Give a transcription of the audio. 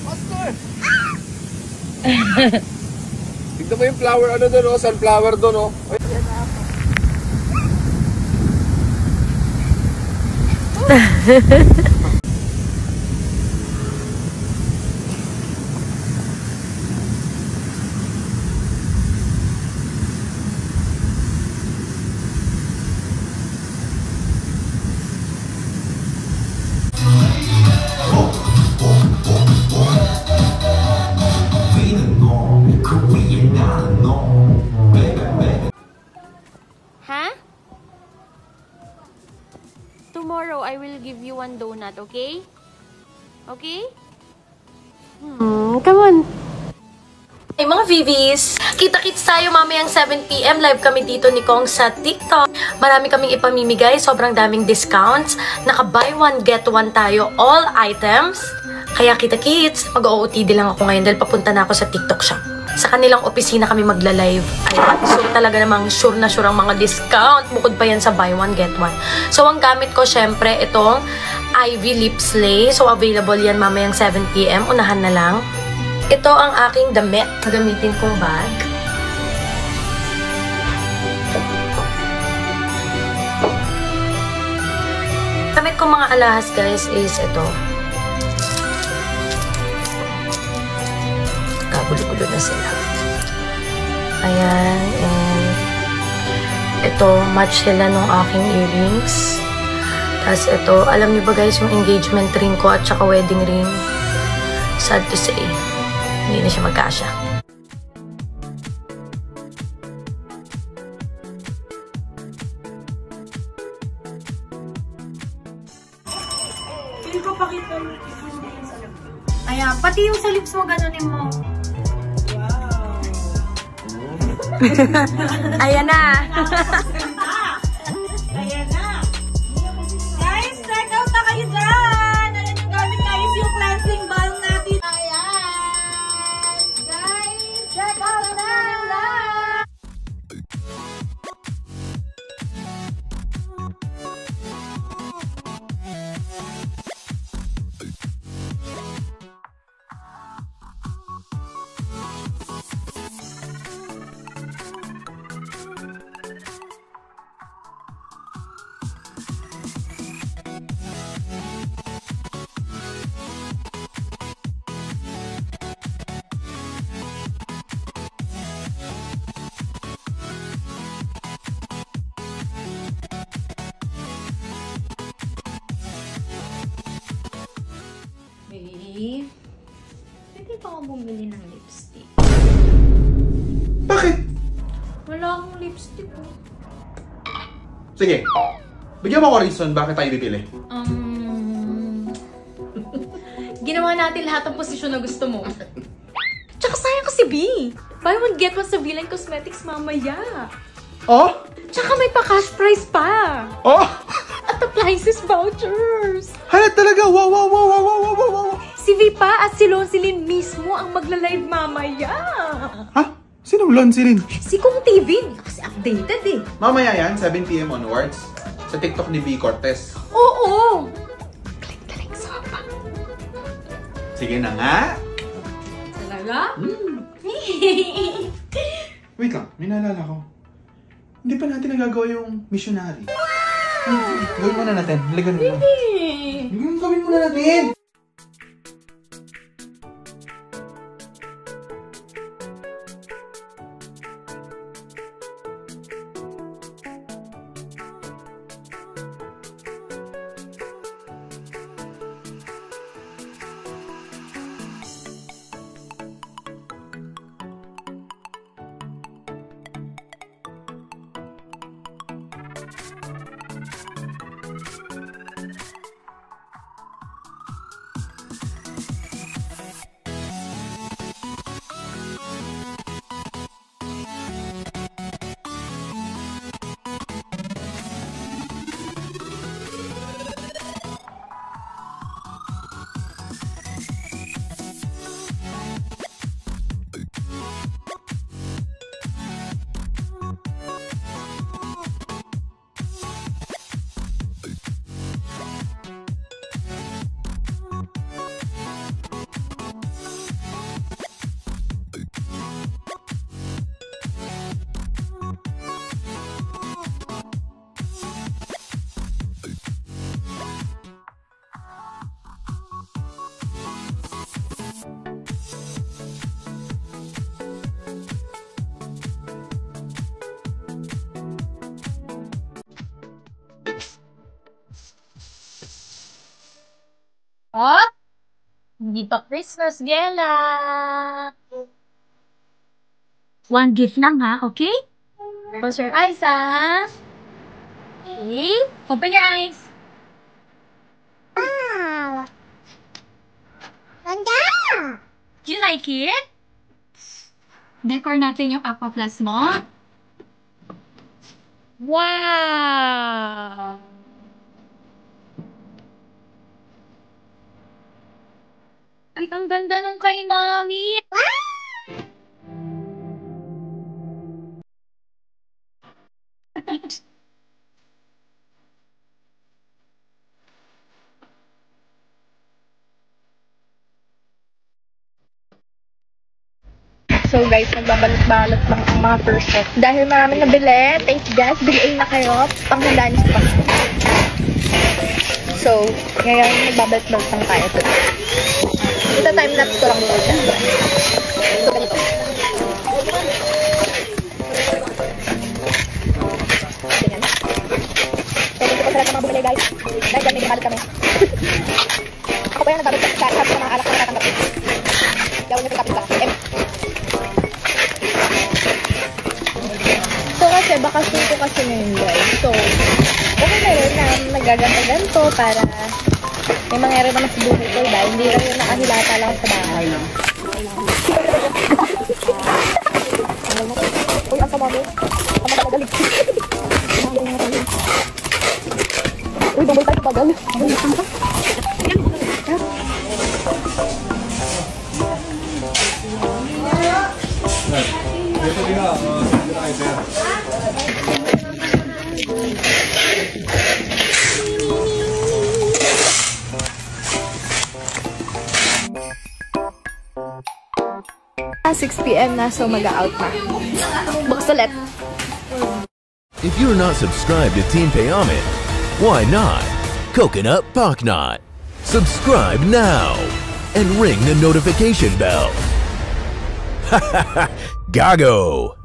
Master! Tignan mo yung flower, ano doon, oh, sunflower doon, oh. Ayan na ako. Huh? Tomorrow, I will give you one donut, okay? Okay? Come on. Hey mga VVs! Kita-kits tayo mamayang 7 PM. Live kami dito ni Kong sa TikTok. Marami kaming ipamimigay. Sobrang daming discounts. Naka-buy one, get one tayo. All items. Kaya kita-kits, mag-OOTD lang ako ngayon dahil papunta na ako sa TikTok shop. Sa kanilang opisina kami magla-live. Ayan. So talaga namang sure na sure ang mga discount. Bukod pa yan sa buy one, get one. So ang gamit ko syempre itong Ivy Lip Slay. So available yan mamayang 7 PM. Unahan na lang. Ito ang aking damit na gamitin kong bag. Gamit kong mga alahas guys is ito. Kagulo-gulo na sila. Ayan. And ito, match sila nung aking earrings. Tapos ito, alam niyo ba guys yung engagement ring ko at saka wedding ring? Sad to say. Hindi na siya magkasya. Hindi ko pakita yung sa lips. Ayan, pati yung sa lips mo, ganunin mo. Wow! Ayan na! Ayan na! Guys, check out na kayo dyan! Ayan yung gamit guys, yung cleansing balm natin. Ayan! Guys, check out na! Pwede pa ako bumili ng lipstick. Bakit? Wala akong lipstick oh. Sige, bigyan mo ako reason bakit tayo bibili. Ginawa natin lahat ng posisyon na gusto mo. Tsaka sayang kasi B. Buy one get one sa Villain Cosmetics mamaya. Oh? Tsaka may pa-cash prize pa. Oh? At appliances vouchers. Hala talaga, wow, wow, wow, wow, wow, wow, wow. Si Vipa at si Lonsilin mismo ang magla-live mamaya. Ha? Sinong Lonsilin? Si Kong TV. Kasi updated eh. Mamaya yan, 7 PM onwards. Sa TikTok ni V. Cortez. Oo. Click sa pa. Sige na nga. Talaga? Wait lang, may naalala ko. Hindi pa natin nagagawa yung missionary. Gawin muna natin. Ligan mo. Gawin muna natin. Hot? Hindi pa Christmas, Gela. One gift lang, ha? Okay? Close your eyes, ha? Okay? Open your eyes. Do you like it? Decor natin yung Aqua Plus mo. Wow! Ay, ang ganda nung kay Mami. So guys, nagbabalot-balot lang ang mga person. Dahil marami nabili, thank you guys, bigay na kayo, panghandaan niyo pa. So, ngayon nagbabalot-balot lang tayo today. Ito time lapse ko lang dito. So, ganito. Ganyan. So, dito ko sa lahat ng mga bumili guys. Dahil dyan may nakalit kami. Ako pa yung nagbabalot sa mga alak na natatanggap. Gawin niyo sa kapit ka. So, kasi bakasyon ko kasi ngayon guys. So, okay na rin na nagaganto-ganto para may mangyari naman sa buhay ko dahil hindi lang yung nakahilata lang sa bahay. Uy, ang kamami. Ang magagalig. Uy, bumul tayo pagal. Ah, 6 PM na, so mag-out na. Bukas ulit. If you're not subscribed to Team Payamit, why not? Coconut Pocknot. Subscribe now and ring the notification bell. Gago!